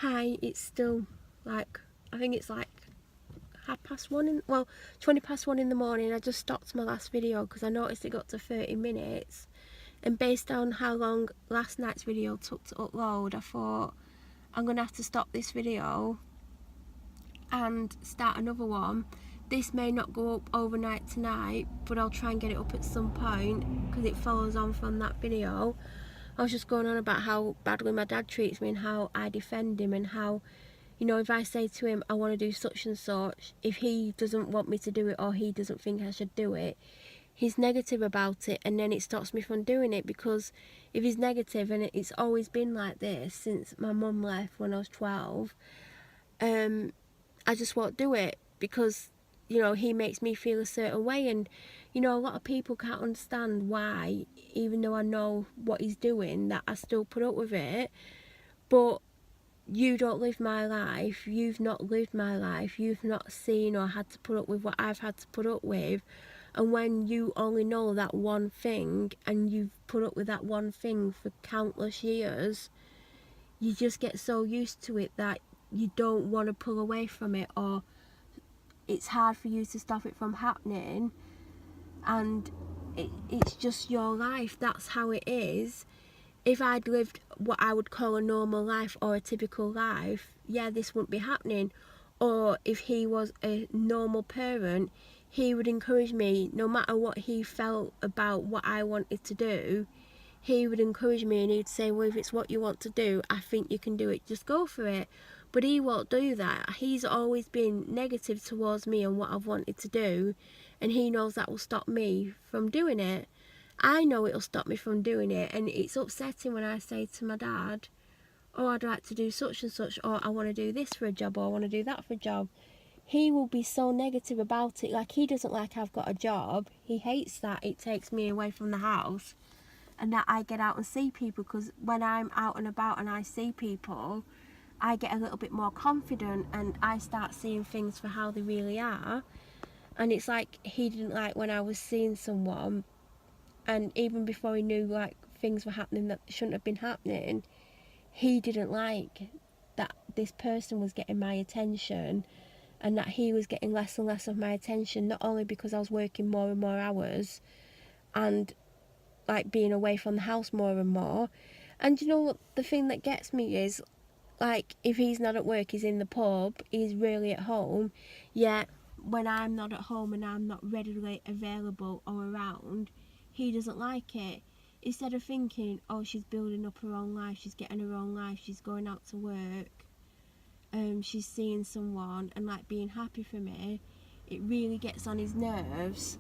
Hi, it's still like, I think it's like 20 past 1 in the morning. I just stopped my last video because I noticed it got to 30 minutes. And based on how long last night's video took to upload, I thought I'm going to have to stop this video and start another one. This may not go up overnight tonight, but I'll try and get it up at some point because it follows on from that video. I was just going on about how badly my dad treats me and how I defend him, and how, you know, if I say to him I want to do such and such, if he doesn't want me to do it or he doesn't think I should do it, he's negative about it, and then it stops me from doing it. Because if he's negative, and it's always been like this since my mum left when I was 12, I just won't do it because, you know, he makes me feel a certain way. And, you know, a lot of people can't understand why, even though I know what he's doing, that I still put up with it. But you don't live my life, you've not lived my life, you've not seen or had to put up with what I've had to put up with. And when you only know that one thing, and you've put up with that one thing for countless years, you just get so used to it that you don't want to pull away from it, or it's hard for you to stop it from happening. And it's just your life, that's how it is. If I'd lived what I would call a normal life or a typical life, yeah, this wouldn't be happening. Or if he was a normal parent, he would encourage me, no matter what he felt about what I wanted to do, he would encourage me, and he'd say, well, if it's what you want to do, I think you can do it, just go for it. But he won't do that. He's always been negative towards me and what I've wanted to do, and he knows that will stop me from doing it. I know it'll stop me from doing it, and it's upsetting when I say to my dad, oh, I'd like to do such and such, or I want to do this for a job, or I want to do that for a job. He will be so negative about it. Like, he doesn't like I've got a job. He hates that it takes me away from the house and that I get out and see people, because when I'm out and about and I see people, I get a little bit more confident and I start seeing things for how they really are. And it's like he didn't like when I was seeing someone, and even before he knew like things were happening that shouldn't have been happening, he didn't like that this person was getting my attention, and that he was getting less and less of my attention, not only because I was working more and more hours and like being away from the house more and more. And you know what, the thing that gets me is, like, if he's not at work, he's in the pub, he's really at home, yet when I'm not at home and I'm not readily available or around, he doesn't like it. Instead of thinking, oh, she's building up her own life, she's getting her own life, she's going out to work, she's seeing someone and like being happy for me, it really gets on his nerves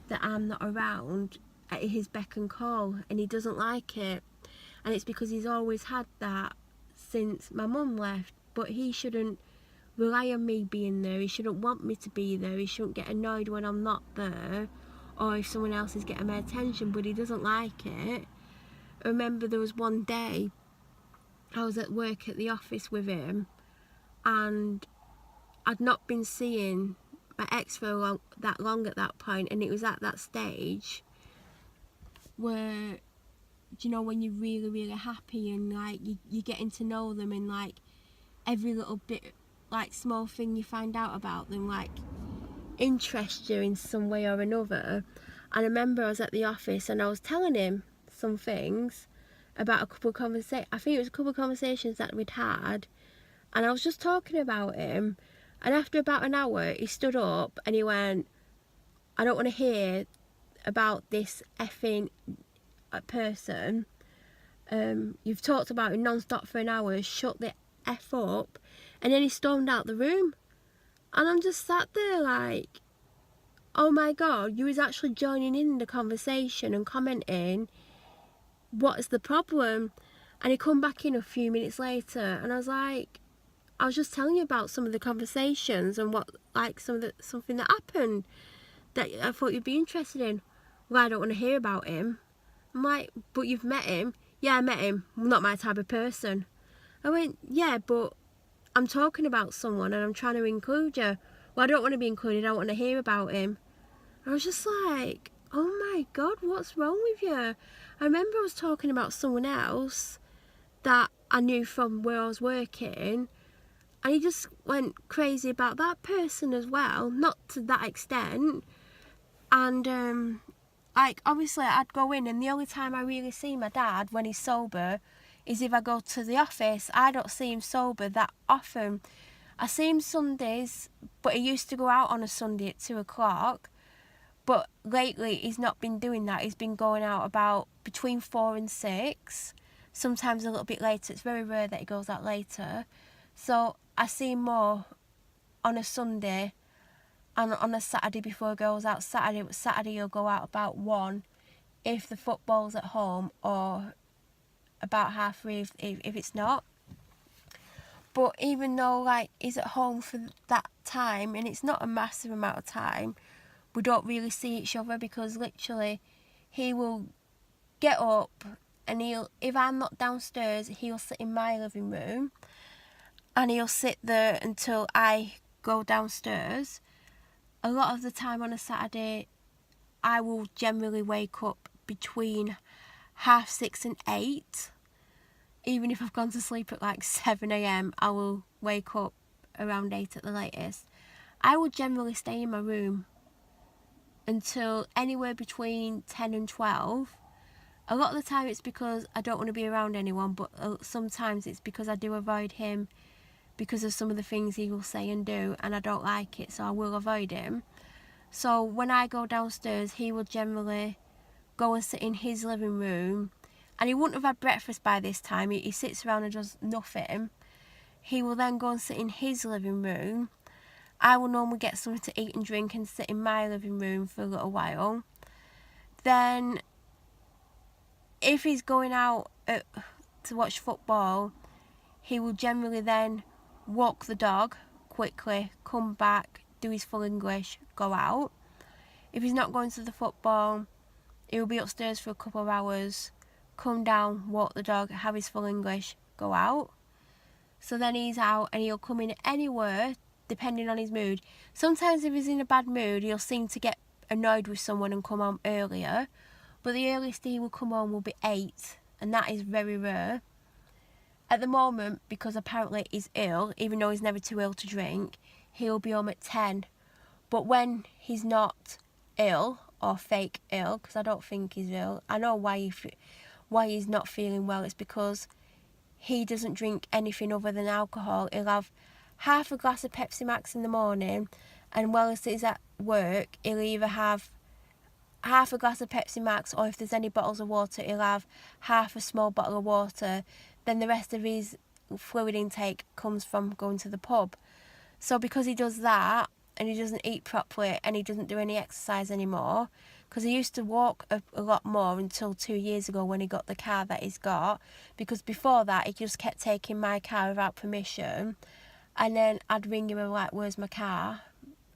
that I'm not around at his beck and call, and he doesn't like it. And it's because he's always had that since my mum left. But he shouldn't rely on me being there, he shouldn't want me to be there, he shouldn't get annoyed when I'm not there or if someone else is getting my attention, but he doesn't like it. I remember there was one day I was at work at the office with him, and I'd not been seeing my ex for that long at that point, and it was at that stage where, you know, when you're really, really happy and like you're getting to know them, and like every little bit, like small thing you find out about them, like interests you in some way or another. And I remember I was at the office and I was telling him some things about a couple of conversations, I think it was a couple of conversations that we'd had, and I was just talking about him. And after about an hour, he stood up and he went, I don't want to hear about this effing person. You've talked about it non-stop for an hour, shut the F up. And then he stormed out the room. And I'm just sat there like, oh my God, you was actually joining in the conversation and commenting. What's the problem? And he come back in a few minutes later, and I was like, I was just telling you about some of the conversations and what, like, something that happened that I thought you'd be interested in. Well, I don't want to hear about him. I'm like, but you've met him. Yeah, I met him. Not my type of person. I went, yeah, but I'm talking about someone and I'm trying to include you. Well, I don't want to be included. I want to hear about him. I was just like, oh my God, what's wrong with you? I remember I was talking about someone else that I knew from where I was working, and he just went crazy about that person as well, not to that extent. And like, obviously I'd go in, and the only time I really see my dad when he's sober is if I go to the office. I don't see him sober that often. I see him Sundays, but he used to go out on a Sunday at 2 o'clock. But lately he's not been doing that. He's been going out about between 4 and 6, sometimes a little bit later. It's very rare that he goes out later. So I see him more on a Sunday and on a Saturday before he goes out. Saturday he'll go out about 1 if the football's at home, or about 3:30 if it's not. But even though like he's at home for that time, and it's not a massive amount of time, we don't really see each other, because literally he will get up and if I'm not downstairs, he'll sit in my living room and he'll sit there until I go downstairs. A lot of the time on a Saturday, I will generally wake up between 6:30 and 8. Even if I've gone to sleep at like 7 a.m, I will wake up around 8 at the latest. I will generally stay in my room until anywhere between 10 and 12. A lot of the time it's because I don't want to be around anyone, but sometimes it's because I do avoid him because of some of the things he will say and do, and I don't like it, so I will avoid him. So when I go downstairs, he will generally go and sit in his living room, and he wouldn't have had breakfast by this time. He sits around and does nothing. He will then go and sit in his living room. I will normally get something to eat and drink and sit in my living room for a little while. Then if he's going out to watch football, he will generally then walk the dog quickly, come back, do his full English, go out. If he's not going to the football, he'll be upstairs for a couple of hours, come down, walk the dog, have his full English, go out. So then he's out, and he'll come in anywhere depending on his mood. Sometimes if he's in a bad mood, he'll seem to get annoyed with someone and come home earlier, but the earliest he will come home will be 8, and that is very rare. At the moment, because apparently he's ill, even though he's never too ill to drink, he'll be home at 10. But when he's not ill, or fake ill, because I don't think he's ill, I know why he's not feeling well. It's because he doesn't drink anything other than alcohol. He'll have half a glass of Pepsi Max in the morning, and whilst he's at work, he'll either have half a glass of Pepsi Max, or if there's any bottles of water, he'll have half a small bottle of water. Then the rest of his fluid intake comes from going to the pub. So because he does that, and he doesn't eat properly, and he doesn't do any exercise anymore, because he used to walk a lot more until 2 years ago when he got the car that he's got, because before that he just kept taking my car without permission, and then I'd ring him and be like, where's my car?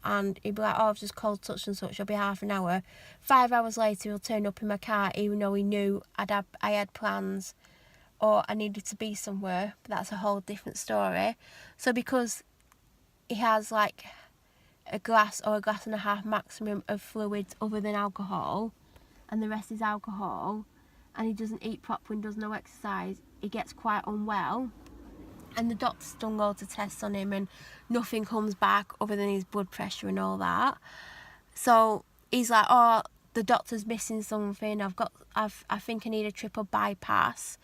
And he'd be like, oh, I've just called such and such, it'll be half an hour. 5 hours later he'll turn up in my car, even though he knew I had plans or I needed to be somewhere, but that's a whole different story. So because he has like a glass or a glass and a half maximum of fluids other than alcohol, and the rest is alcohol, and he doesn't eat properly and does no exercise, he gets quite unwell, and the doctor's done loads of tests on him and nothing comes back other than his blood pressure and all that. So he's like, oh, the doctor's missing something, I think I need a triple bypass.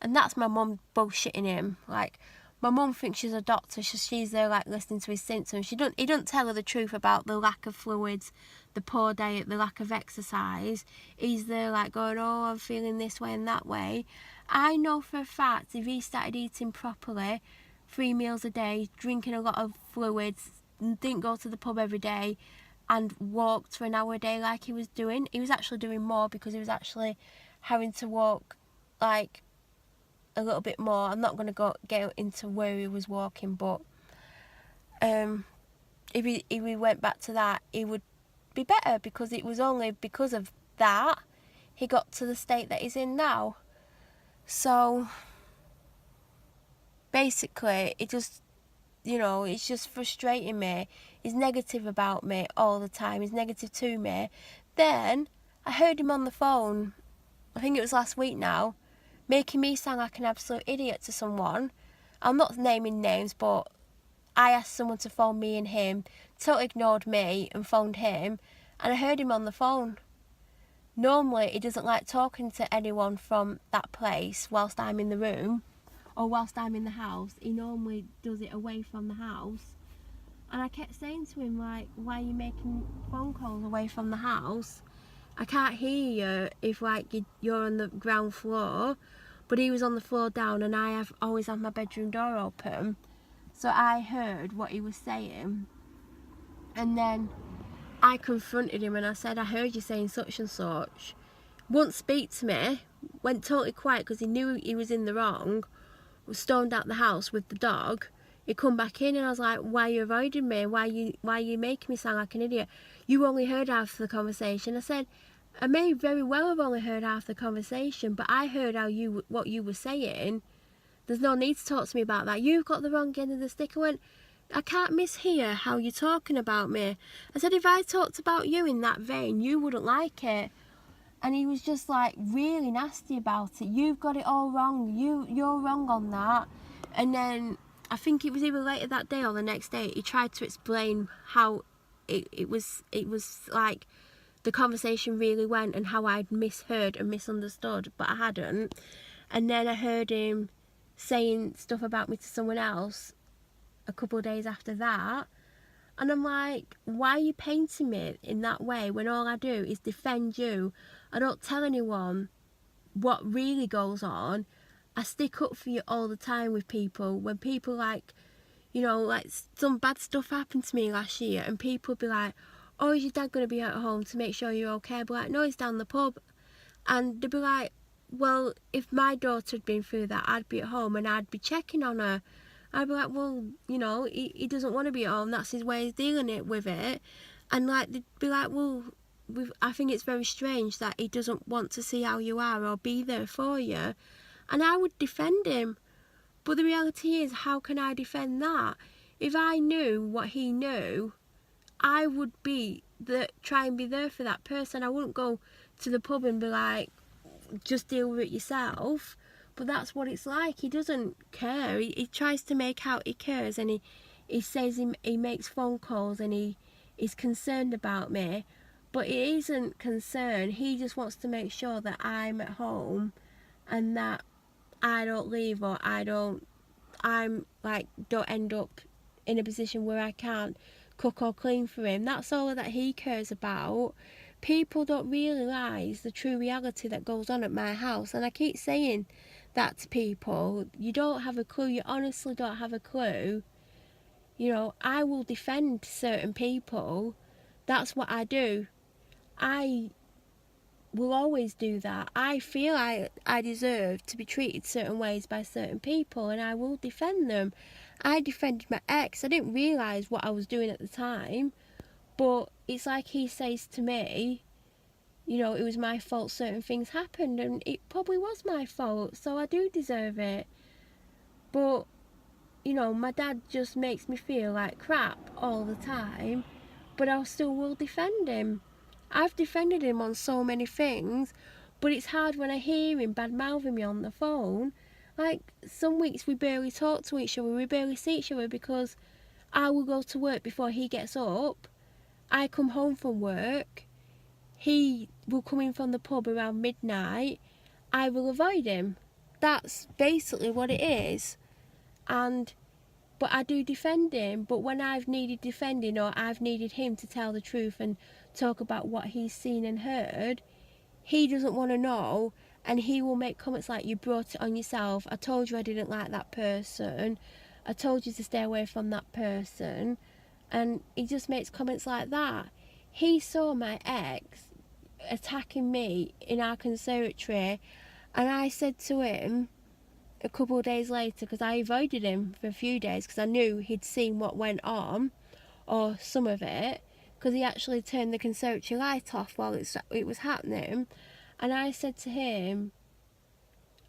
And that's my mum bullshitting him. Like, my mum thinks she's a doctor, she's there like listening to his symptoms. He doesn't tell her the truth about the lack of fluids, the poor diet, the lack of exercise. He's there like going, oh, I'm feeling this way and that way. I know for a fact if he started eating properly, 3 meals a day, drinking a lot of fluids, didn't go to the pub every day, and walked for an hour a day like he was doing, he was actually doing more, because he was actually having to walk like a little bit more. I'm not going to get into where he was walking, but if he went back to that, he would be better, because it was only because of that he got to the state that he's in now. So basically it just, it's just frustrating me. He's negative about me all the time, he's negative to me. Then I heard him on the phone, I think it was last week now, making me sound like an absolute idiot to someone. I'm not naming names, but I asked someone to phone me and him, totally ignored me and phoned him, and I heard him on the phone. Normally, he doesn't like talking to anyone from that place whilst I'm in the room or whilst I'm in the house. He normally does it away from the house. And I kept saying to him, like, why are you making phone calls away from the house? I can't hear you if, like, you're on the ground floor. But he was on the floor down, and I always have my bedroom door open. So I heard what he was saying. And then I confronted him and I said, I heard you saying such and such. Wouldn't speak to me, went totally quiet because he knew he was in the wrong, stormed out the house with the dog. He come back in and I was like, why are you avoiding me? Why are you making me sound like an idiot? You only heard half the conversation. I said, I may very well have only heard half the conversation, but I heard what you were saying. There's no need to talk to me about that. You've got the wrong end of the stick. I went, I can't mishear how you're talking about me. I said, if I talked about you in that vein, you wouldn't like it. And he was just like really nasty about it. You've got it all wrong. You're wrong on that. And then I think it was either later that day or the next day, he tried to explain how it was like the conversation really went and how I'd misheard and misunderstood, but I hadn't. And then I heard him saying stuff about me to someone else a couple of days after that. And I'm like, why are you painting me in that way when all I do is defend you? I don't tell anyone what really goes on. I stick up for you all the time with people. When people like, you know, like some bad stuff happened to me last year and people be like, oh, is your dad going to be at home to make sure you're okay? I'd be like, no, he's down the pub. And they'd be like, well, if my daughter had been through that, I'd be at home and I'd be checking on her. I'd be like, well, you know, he doesn't want to be at home. That's his way of dealing with it. And like, they'd be like, well, I think it's very strange that he doesn't want to see how you are or be there for you. And I would defend him. But the reality is, how can I defend that? If I knew what he knew, I would try and be there for that person. I wouldn't go to the pub and be like, just deal with it yourself. But that's what it's like. He doesn't care. He tries to make out he cares, and he says he makes phone calls and he's concerned about me. But he isn't concerned. He just wants to make sure that I'm at home and that I don't leave or don't end up in a position where I can't cook or clean for him. That's all that he cares about. People don't realise the true reality that goes on at my house, and I keep saying that to people. You don't have a clue. You honestly don't have a clue. You know, I will defend certain people. That's what I do. I will always do that. I feel I deserve to be treated certain ways by certain people, and I will defend them. I defended my ex. I didn't realise what I was doing at the time, but it's like he says to me, you know, it was my fault certain things happened, and it probably was my fault, so I do deserve it. But, you know, my dad just makes me feel like crap all the time, but I still will defend him. I've defended him on so many things, but it's hard when I hear him bad-mouthing me on the phone. Like, some weeks we barely talk to each other, we barely see each other because I will go to work before he gets up. I come home from work. He will come in from the pub around midnight. I will avoid him. That's basically what it is. But I do defend him. But when I've needed defending or I've needed him to tell the truth and talk about what he's seen and heard, he doesn't want to know, and he will make comments like, you brought it on yourself. I told you I didn't like that person. I told you to stay away from that person. And he just makes comments like that. He saw my ex attacking me in our conservatory, and I said to him a couple of days later, because I avoided him for a few days because I knew he'd seen what went on, or some of it, because he actually turned the conservatory light off while it was happening. And I said to him,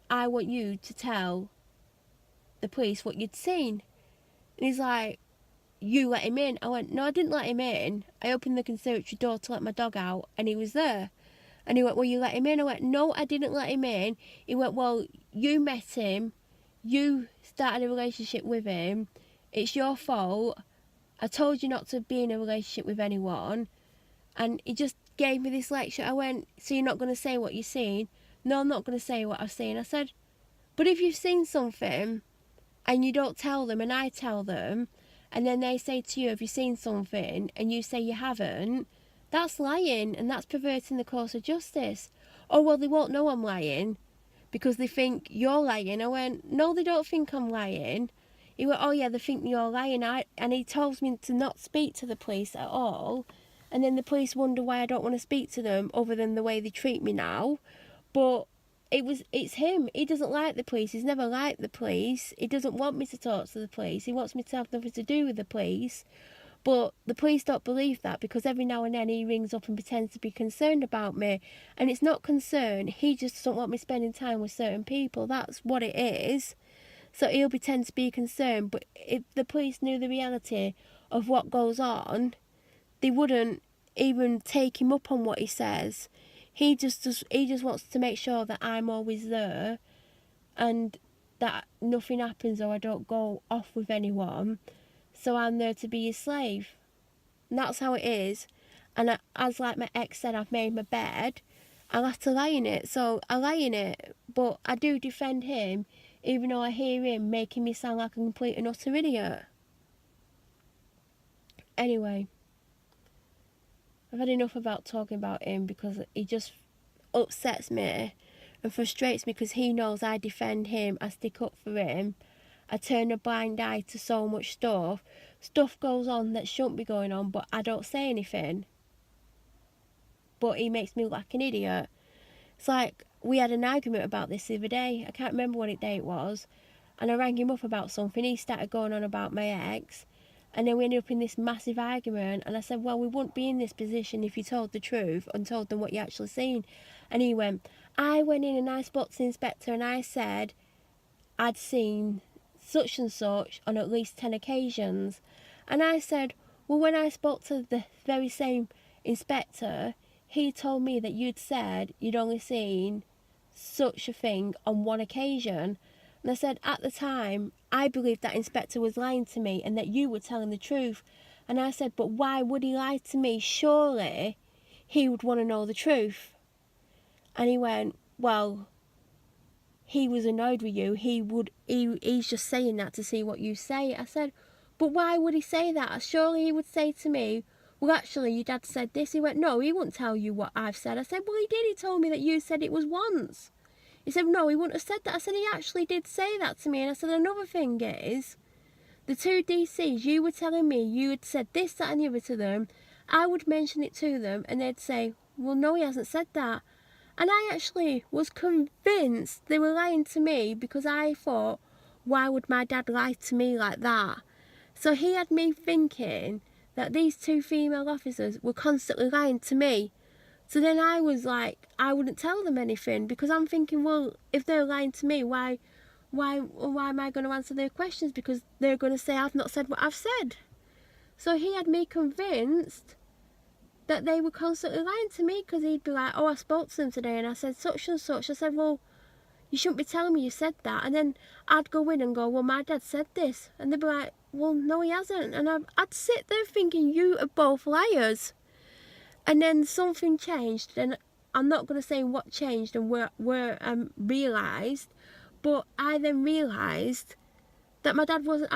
I want you to tell the police what you'd seen. And he's like, you let him in? I went, no, I didn't let him in. I opened the conservatory door to let my dog out, and he was there. And he went, well, you let him in? I went, no, I didn't let him in. He went, well, you met him. You started a relationship with him. It's your fault. I told you not to be in a relationship with anyone. And he just gave me this lecture. I went, so you're not going to say what you've seen? No, I'm not going to say what I've seen. I said, but if you've seen something and you don't tell them and I tell them, and then they say to you, have you seen something? And you say you haven't, that's lying, and that's perverting the course of justice. Oh, well, they won't know I'm lying because they think you're lying. I went, no, they don't think I'm lying. He went, oh yeah, they think you're lying. And he tells me to not speak to the police at all. And then the police wonder why I don't want to speak to them other than the way they treat me now. But it's him. He doesn't like the police. He's never liked the police. He doesn't want me to talk to the police. He wants me to have nothing to do with the police. But the police don't believe that, because every now and then he rings up and pretends to be concerned about me. And it's not concern. He just doesn't want me spending time with certain people. That's what it is. So he'll pretend to be concerned. But if the police knew the reality of what goes on, they wouldn't even take him up on what he says. He just wants to make sure that I'm always there and that nothing happens or I don't go off with anyone. So I'm there to be his slave. And that's how it is. And as like my ex said, I've made my bed. I'll have to lie in it. So I lie in it. But I do defend him, even though I hear him making me sound like a complete and utter idiot. Anyway, I've had enough about talking about him, because he just upsets me and frustrates me, because he knows I defend him, I stick up for him, I turn a blind eye to so much stuff. Stuff goes on that shouldn't be going on, but I don't say anything. But he makes me look like an idiot. It's like, we had an argument about this the other day. I can't remember what day it was. And I rang him up about something. He started going on about my ex. And then we ended up in this massive argument. And I said, well, we wouldn't be in this position if you told the truth and told them what you actually seen. And he went, I went in and I spoke to the inspector and I said I'd seen such and such on at least 10 occasions. And I said, well, when I spoke to the very same inspector, he told me that you'd said you'd only seen such a thing on one occasion. And I said, at the time, I believed that inspector was lying to me and that you were telling the truth. And I said, but why would he lie to me? Surely he would want to know the truth. And he went, well, he was annoyed with you. He's just saying that to see what you say. I said, but why would he say that? Surely he would say to me, well, actually, your dad said this. He went, no, he wouldn't tell you what I've said. I said, well, he did. He told me that you said it was once. He said, no, he wouldn't have said that. I said, he actually did say that to me. And I said, another thing is, the two DCs, you were telling me you had said this, that and the other to them. I would mention it to them and they'd say, well, no, he hasn't said that. And I actually was convinced they were lying to me, because I thought, why would my dad lie to me like that? So he had me thinking that these two female officers were constantly lying to me. So then I was like, I wouldn't tell them anything, because I'm thinking, well, if they're lying to me, why am I going to answer their questions? Because they're going to say I've not said what I've said. So he had me convinced that they were constantly lying to me, because he'd be like, oh, I spoke to them today and I said such and such. I said, well, you shouldn't be telling me you said that. And then I'd go in and go, well, my dad said this. And they'd be like, well, no, he hasn't. And I'd sit there thinking, you are both liars. And then something changed, and I'm not going to say what changed and where realised, but I then realised that my dad wasn't